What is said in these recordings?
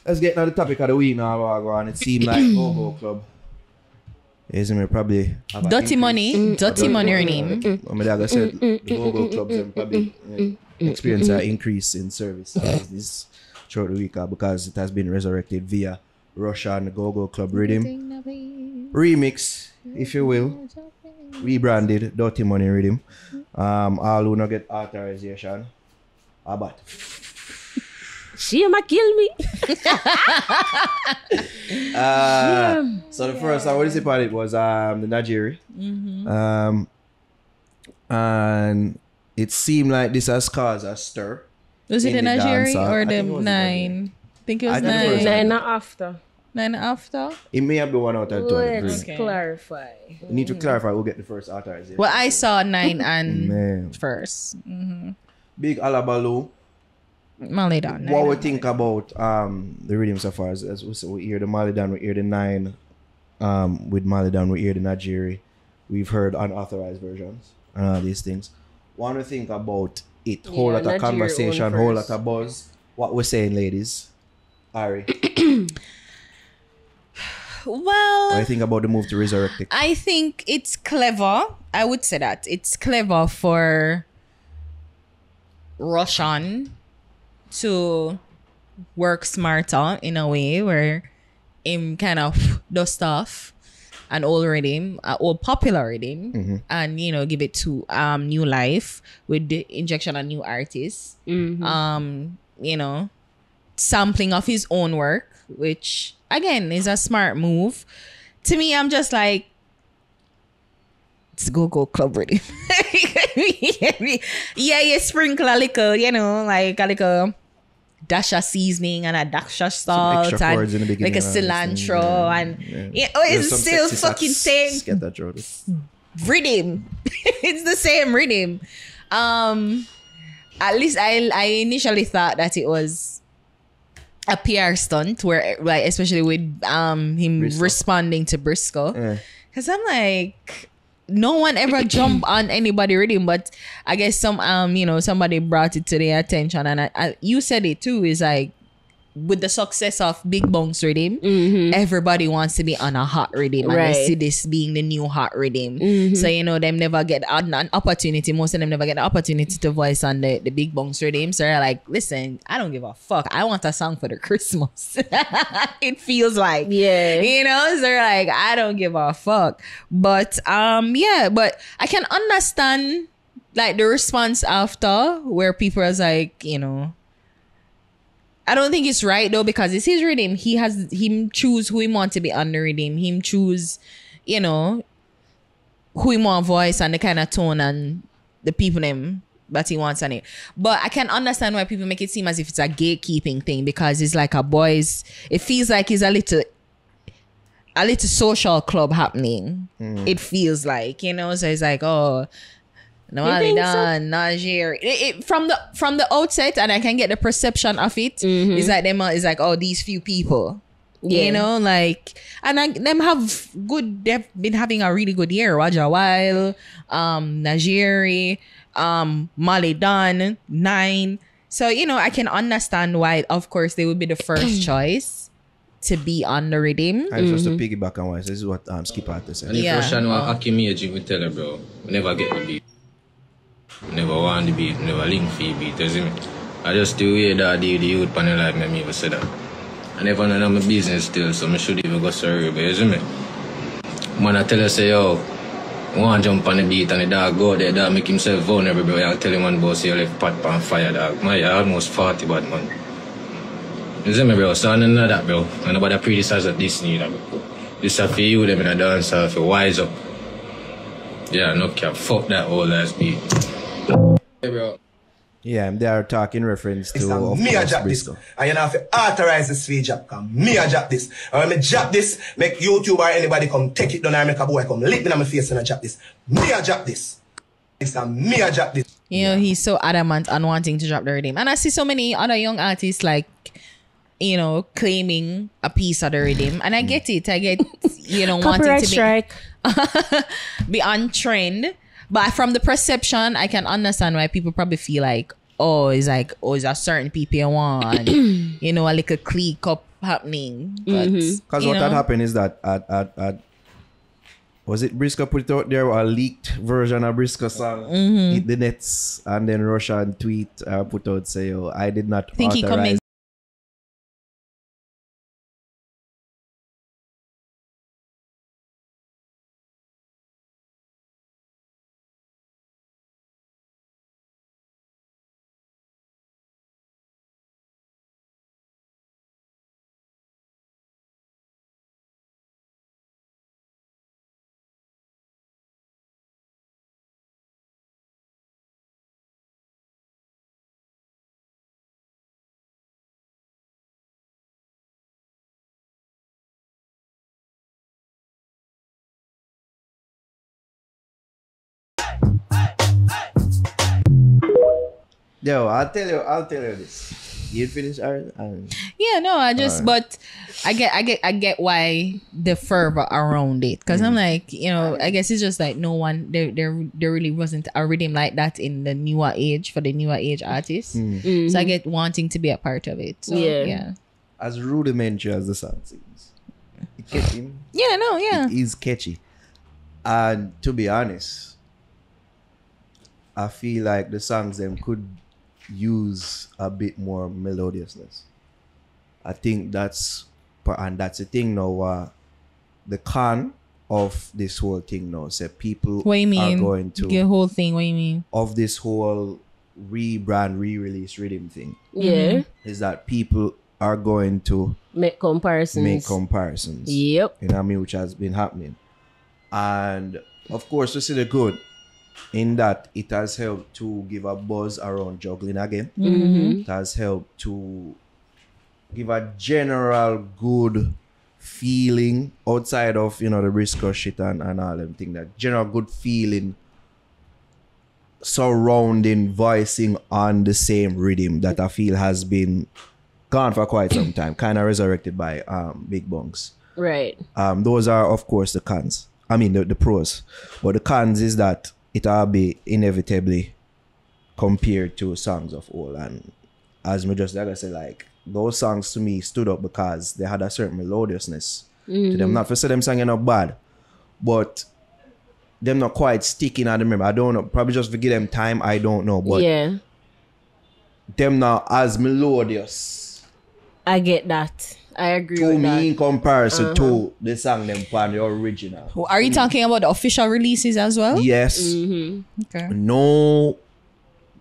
Let's get on the topic of the week now, and it seemed like Go-Go Club. Isn't it probably Dutty Money, Dutty Money Riddim. My dad said the Go-Go Clubs and probably experience an increase in service this throughout the week because it has been resurrected via Rvssian Go-Go Club Riddim. Remix, if you will. Rebranded Dutty Money Riddim. All who not get authorization. But she might kill me. So the first I want to say about it was the Nigeria. And it seemed like this has caused a stir. Was it the Nigeria or the 9? I think it was 9. 9 after. 9 after? It may have been 1 out of 2. Let's clarify. We need to clarify who'll get the first authorization. Well, I saw 9 and first. Big Alabalu. Malidan. What we think about the Riddim so far as we hear the Malidan, we hear the 9 with Malidan, we hear the Nigeria. We've heard unauthorized versions and all these things. What do you think about it? Whole lot of conversation, whole lot of buzz. What we're saying, ladies? Ari. Well, what do you think about the move to resurrect it? I think it's clever. I would say that. It's clever for Rvssian to work smarter in a way where him kind of does stuff an old Riddim, old popular Riddim, and give it to new life with the injection of new artists. Sampling of his own work, which again is a smart move. To me, I'm just like, it's Go-Go Club Riddim. Yeah, you sprinkle a little, like a little dash of seasoning and a dash of salt and like a cilantro it's still fucking same Riddim. It's the same Riddim. At least I initially thought that it was a PR stunt where, like, especially with him Brysco responding to Brysco, because I'm like, no one ever jump on anybody Riddim, but I guess somebody brought it to their attention, and you said it too. Is like, with the success of Big Bunks Riddim, everybody wants to be on a hot Riddim, and they see this being the new hot Riddim. So them never get an opportunity. Most of them never get the opportunity to voice on the Big Bunks Riddim. So they're like, listen, I don't give a fuck. I want a song for the Christmas. It feels like, so they're like, I don't give a fuck. But but I can understand like the response after, where people are like, I don't think it's right though, because it's his Riddim. Him choose who he want to be on the Riddim. Him choose, who he want voice and the kind of tone and the people them that he wants on it. But I can understand why people make it seem as if it's a gatekeeping thing, because it's like it feels like it's a little social club happening. It feels like, so it's like, oh, no, Nigeria. From the outset, and I can get the perception of it. It's like it's like, oh, these few people, and they've been having a really good year. Raja While, Nigeria, Malidan, 9. So I can understand why. Of course, they would be the first choice to be on the Riddim. And just to piggyback on this is what Skippa had to say. And if Rvssian want Akimi, we tell her, bro, we never get the beat. Never want the beat, never link for the beat, you see me? I just do way that the youth panel like me even say that. I never know my business still, so I should even go sorry, but you see me? Man, I tell you, say, yo, I want to jump on the beat and the dog go there, dog make himself vulnerable, bro. I tell him one boss, you left pot pan fire, dog. My almost 40 bad, man. You see me, bro? So I don't know that, bro. I know about the predecessor of this neither, bro. This is for you, them in the dance, for wise up. Yeah, no cap, fuck that old ass beat. Hey, bro. Yeah, they are talking reference to me a drop this. And you have to authorize this free job. Cause me a drop this. And when me drop this, make YouTube or anybody come take it down and make a boy come lick me in my face and I drop this. Me a drop this. It's a me a drop this. He's so adamant on wanting to drop the Riddim. And I see so many other young artists like, claiming a piece of the Riddim. And I get it. I get, wanting to be on trend. But from the perception, I can understand why people probably feel like, it's a certain people you want, a little clique up happening. But Because what had happened is that at was it Brysco put it out there, a leaked version of Brysco song hit the nets, and then Rvssian tweet put out say, "Oh, I did not think he authorize." Yo, I'll tell you this. You finish, Aaron? Yeah, no, but I get why the fervor around it, because I'm like, I guess it's just like no one there really wasn't a rhythm like that in the newer age for the newer age artists. So I get wanting to be a part of it. So, yeah. As rudimentary as the song seems, it catchy. Yeah, no, yeah. It is catchy, and to be honest, I feel like the songs them could use a bit more melodiousness. I think that's the thing now. The con of this whole thing now, say people what you mean? are going to the whole thing. What you mean? Of this whole rebrand, re-release Riddim thing. Yeah, is that people are going to make comparisons. You Yep. know what I mean? Which has been happening, and of course we see the good in that it has helped to give a buzz around juggling again. It has helped to give a general good feeling outside of, the Brysco shit and all them thing. That general good feeling surrounding voicing on the same rhythm that I feel has been gone for quite some time, kind of resurrected by Big Bunks. Right. Those are, of course, the cons. I mean, the pros. But the cons is that it'll be inevitably compared to songs of old. And as me just like I said, like, those songs to me stood up because they had a certain melodiousness to them. Not for say them singing not bad, but them not quite sticking at the memory. I don't know. Probably just forgive them time. I don't know. But them not as melodious. I get that. I agree to with me that. In comparison to the song them from the original. Are you talking about the official releases as well? Yes. Okay. No.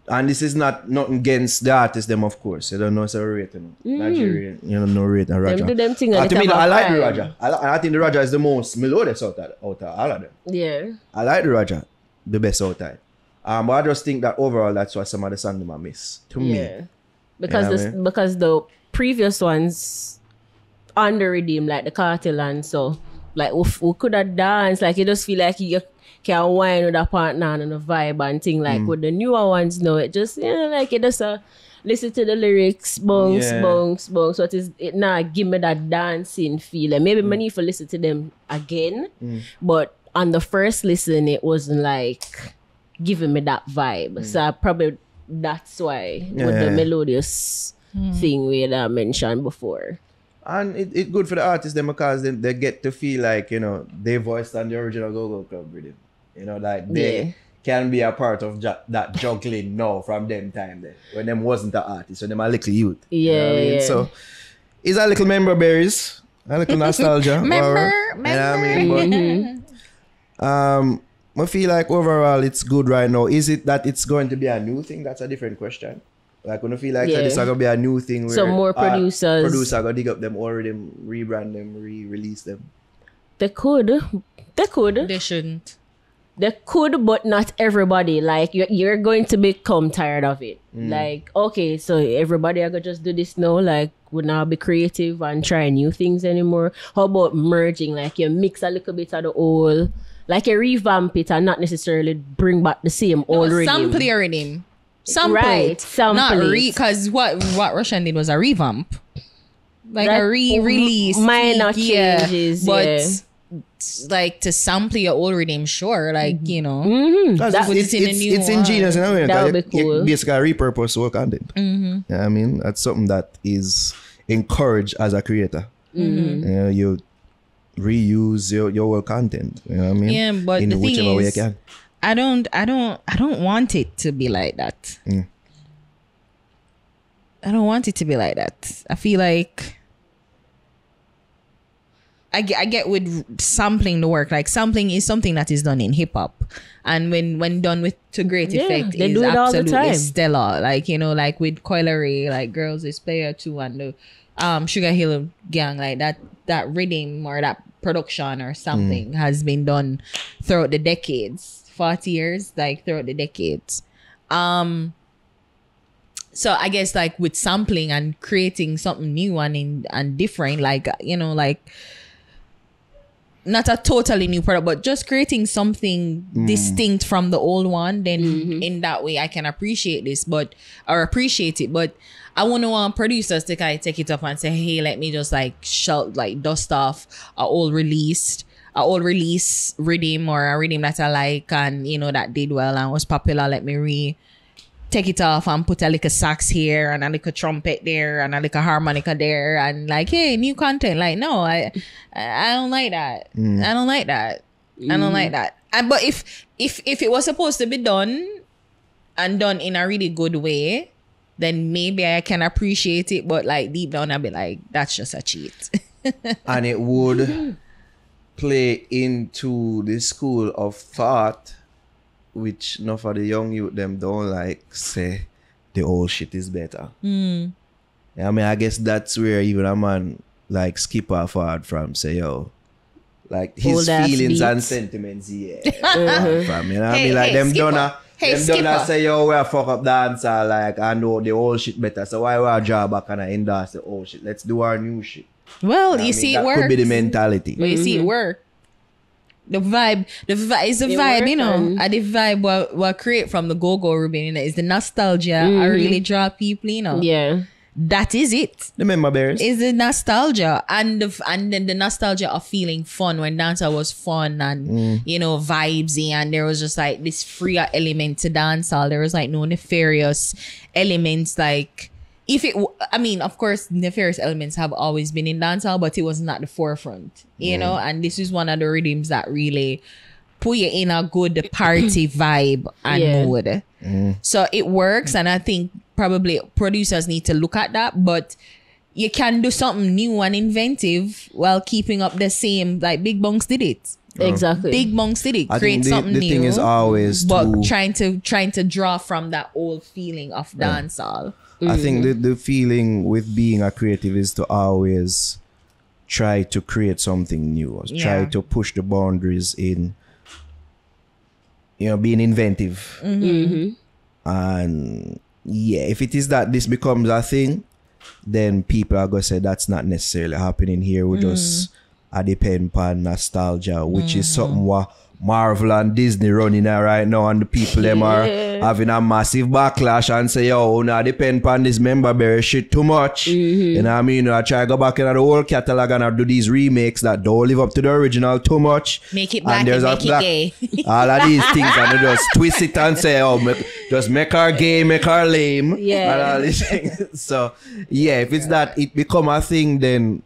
And this is nothing against the artists them, of course. You don't know it's a rate, Nigerian, no rate and Raja. Them do them thing I like the vibe. Raja. I think the Raja is the most melodious out of all of them. Yeah. I like the Raja, the best out of it. But I just think that overall that's why some of the songs them I miss. To me. Because because the previous ones on the Riddim, like the Cartel and so, like we could have danced, like you just feel like you can whine with a partner and a vibe and thing. Like with the newer ones, no, it just like it just listen to the lyrics, bongs, bongs, bongs. What is it now? Give me that dancing feeling. Maybe I need to listen to them again, but on the first listen, it wasn't like giving me that vibe. So probably that's why with the melodious thing we had mentioned before. And it's good for the artists them because they get to feel like, they voiced on the original Go-Go Club Rhythm. Like they can be a part of that juggling now from them time there. When them wasn't the artist, so them a little youth. You know what I mean? So it's a little member berries, a little nostalgia. Member. You know what I mean? But I feel like overall it's good right now. Is it that it's going to be a new thing? That's a different question. Like when I feel like that it's going to be a new thing where some more producers are going to dig up them already, rebrand them, re-release them. They could. They shouldn't. They could, but not everybody. Like you're going to become tired of it. Like, okay, so everybody are gonna just do this now. Like, would now be creative and try new things anymore. How about merging? Like you mix a little bit of the old, like you revamp it and not necessarily bring back the same old rhythm. Sample your rhythm. Sample right, it. sample not it. because what Rvssian did was a revamp. Like a re-release. Minor changes. But like to sample your old rhythm, sure. Like, It's one. ingenious in a way. That would be cool. You basically repurpose old content. I mean, that's something that is encourage as a creator. You reuse your whole content. You know what I mean? Yeah, but in the thing whichever way you is, can. I don't want it to be like that. I don't want it to be like that. I feel like I get with sampling the work. Like sampling is something that is done in hip hop, and when done with to great effect, they is do it all the absolutely time. stellar. Like like with Coilery, like Girls is Player 2 and the Sugar Hill Gang, like that rhythm or that production or something has been done throughout the decades, 40 years, like throughout the decades. So I guess like with sampling and creating something new and different, like like not a totally new product, but just creating something distinct from the old one, then in that way I can appreciate it. But I wouldn't want producers to kind of take it up and say, hey, let me just like dust off a old release rhythm or a rhythm that I like and that did well and was popular. Let me take it off and put a little sax here and a little trumpet there and a little harmonica there and like, hey, new content. Like, no, I don't like that. I don't like that. I don't like that. But if it was supposed to be done and done in a really good way, then maybe I can appreciate it. But like deep down, I'll be like, that's just a cheat. And it would play into the school of thought, which enough of the young youth them don't like say the old shit is better. Yeah, I mean, I guess that's where even a man like Skippa forward from say, yo, like his Old ass feelings beats. and sentiments, from, you know what I mean? Like Hey, them Skippa. donna say, yo, we fuck up dancer, like I know the old shit better, so why we draw back and endorse the old shit? Let's do our new shit. Well, I you mean, see, it that works. could be the mentality. But you see it work. The vibe is the vibe, work and the vibe what create from the go-go Ruben, is the nostalgia. I really draw people, Yeah. That is it. The member bears. Is the nostalgia and then the nostalgia of feeling fun when dancer was fun and vibesy, and there was just like this freer element to dancehall. There was like no nefarious elements. Like of course, nefarious elements have always been in dancehall, but it was not the forefront, And this is one of the rhythms that really put you in a good party vibe and mood. So it works, and I think probably producers need to look at that. But you can do something new and inventive while keeping up the same. Like Big Bunks did it. Exactly. Big Bunks did it. I Create think something the new. thing is always but to, trying to draw from that old feeling of dancehall. I think the feeling with being a creative is to always try to create something new. Try to push the boundaries in, being inventive. And if it is that this becomes a thing, then people are going to say that's not necessarily happening here. We just depend upon nostalgia, which is something what Marvel and Disney running there right now, and the people them are having a massive backlash and say, yo, now depend upon this member berry shit too much. You know what I mean? I try to go back into the whole catalog and I do these remakes that don't live up to the original too much. Make it black and make it gay. All of these things, and they just twist it and say, just make her gay, make her lame. Yeah. And all these things. So, if it's that it become a thing, then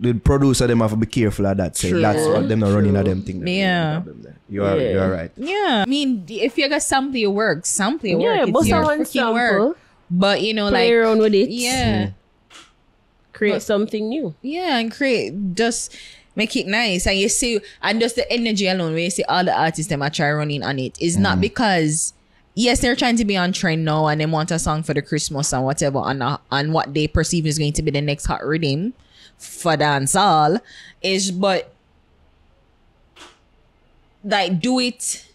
the producer them have to be careful of that. Say that's what them not running at them thing. Yeah. You are right. Yeah. I mean, if you got sample your work, sample your work. It's but your someone freaking work. But play around with it. Yeah. Create something new. Yeah, and just make it nice. And you see, and just the energy alone, when you see all the artists them are try running on it, is not because yes, they're trying to be on trend now and they want a song for the Christmas and whatever on what they perceive is going to be the next hot rhythm for dancehall, but like do it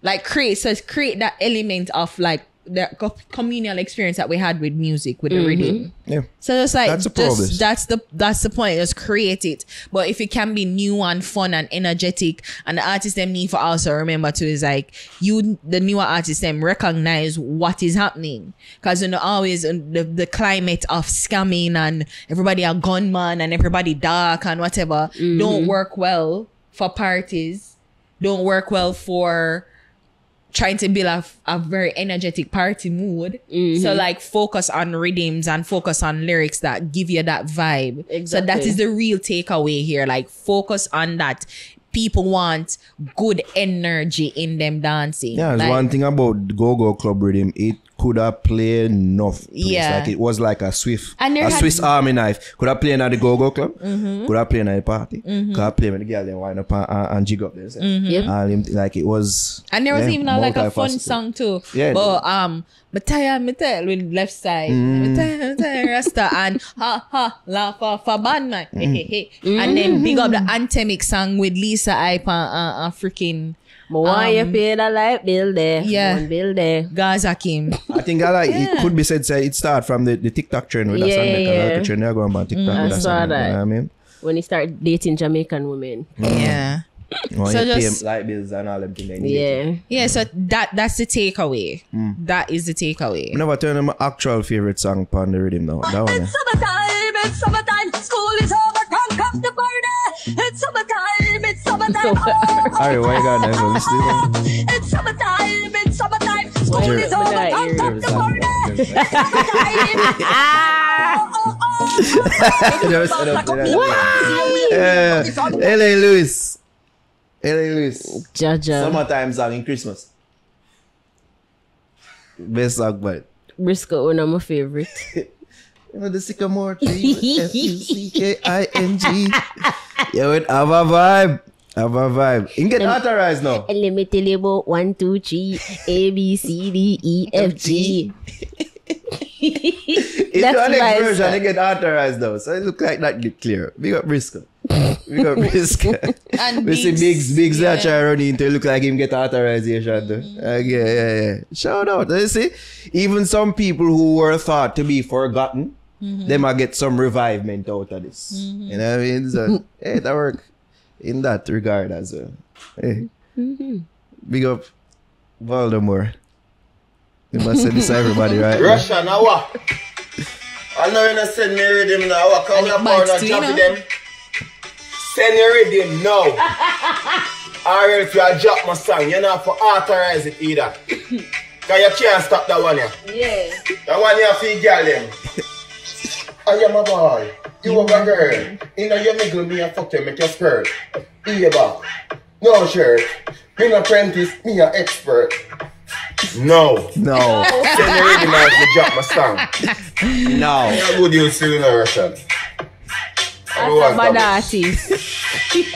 like create that element of like the communal experience that we had with music with the rhythm. Yeah. So it's like that's the point. Just create it. But if it can be new and fun and energetic, and the artists them need for also remember too is like the newer artists them recognize what is happening, because always the climate of scamming and everybody a gunman and everybody dark and whatever don't work well for parties. Don't work well for trying to build a very energetic party mood. So like focus on rhythms and focus on lyrics that give you that vibe. Exactly. So that is the real takeaway here. Like focus on that. People want good energy in them dancing. Yeah, there's one thing about the Go-Go Club Rhythm. It could have played enough place. Yeah. Like it was like a Swiss And Swiss Army knife. Could have played at the Go-Go Club. Could have played at the party. Could have played when the girl then wind up and jig up there. Yep. Like it was. And there was even like a fun multifaceted. song too. Yeah. But me tell with left side. Me tell Rasta and ha laugh for band man. And then big up the anthemic song with Lisa Ipe and freaking Why you pay the light bill there? Yeah. One bill there. Gaza Kim. I think it could be said it start from the TikTok trend with that song. The trend they're going on TikTok I with that saw song. that. You know what I mean? When he started dating Jamaican women. Yeah. Oh, So you pay just- them light bills and all them things. they need. Yeah. Yeah, so that's the takeaway. That is the takeaway. I never tell them my actual favorite song on the rhythm now. That one. It's summertime, school is over, crank up the party. It's summertime, Alright, why you got that? Listen it's summertime, school Jerry- is over, crank up the party. LA Lewis. Jaja. Summertime song in Christmas. Best song, but Brysco, one of my favorite. you know the sycamore tree. Fucking. Yo, it have a vibe. You get authorized now. And let me tell you about 1, 2, 3, A, B, C, D, E, F, G. It's That's the next my version, song. they get authorized now. So it look like that get clear. Big up Brysco. And We see Biggs, Biggs yeah. that try running to look like him get authorization though. Yeah. Shout out. You see, even some people who were thought to be forgotten, they might get some revivement out of this. You know what I mean? So, hey, that work in that regard as well. Hey. Big up Voldemort. You must say this to everybody, right? Russia, now what? I know you're not send me Riddim now. What come And your it power bites not too, drop you know? them? Send your Riddim now. Or if you drop my song, you're not for authorize it either. Cause you can't stop that one here. Yeah. That one here for you girl them. I am a boy. You have a girl. You know you middle me and fuck you, make your skirt. Here back. No shirt. Me an apprentice, me an expert. No. No. Send your Riddim now if you drop my song. No. How good you still in a Russian? That's a bad artist.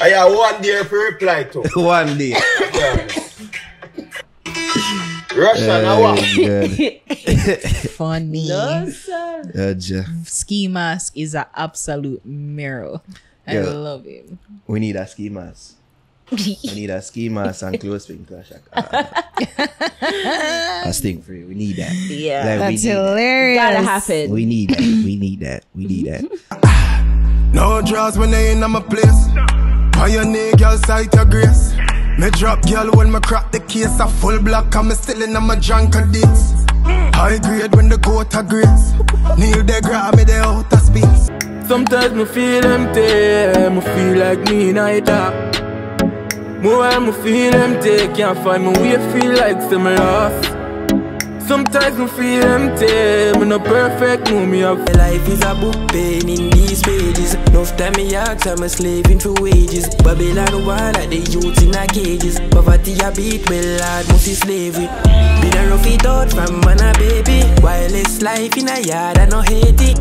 I have one there for reply to. One day. Yeah. Russia, now what? Funny. No, sir. Ski Mask is an absolute mirror. I Yeah. love him. We need a ski mask. We need a ski mask and clothes-pin clash. A sting free. We need that. Yeah. Like, That's we need that. hilarious. Gotta happen. We need that. We need that. We need that. No draws when they in my place. Pioneer girl sight your grace. Me drop girl when me crack the case. A full block and me still in my junk of this. High grade when the goat a grace. Kneel they grab me the outer space. Sometimes me feel empty, me feel like me night up. More when me feel empty, can't find my way, feel like some lost. Sometimes me feel empty, me no perfect, know me have. Life is a book pen in these pages. Enough time me ask, I'm a slaving for wages. Babylon war like the youth in a cages. Poverty a beat, well hard, must be slavery. Been a rough it out from man a baby. Wireless life in a yard, I no hate it.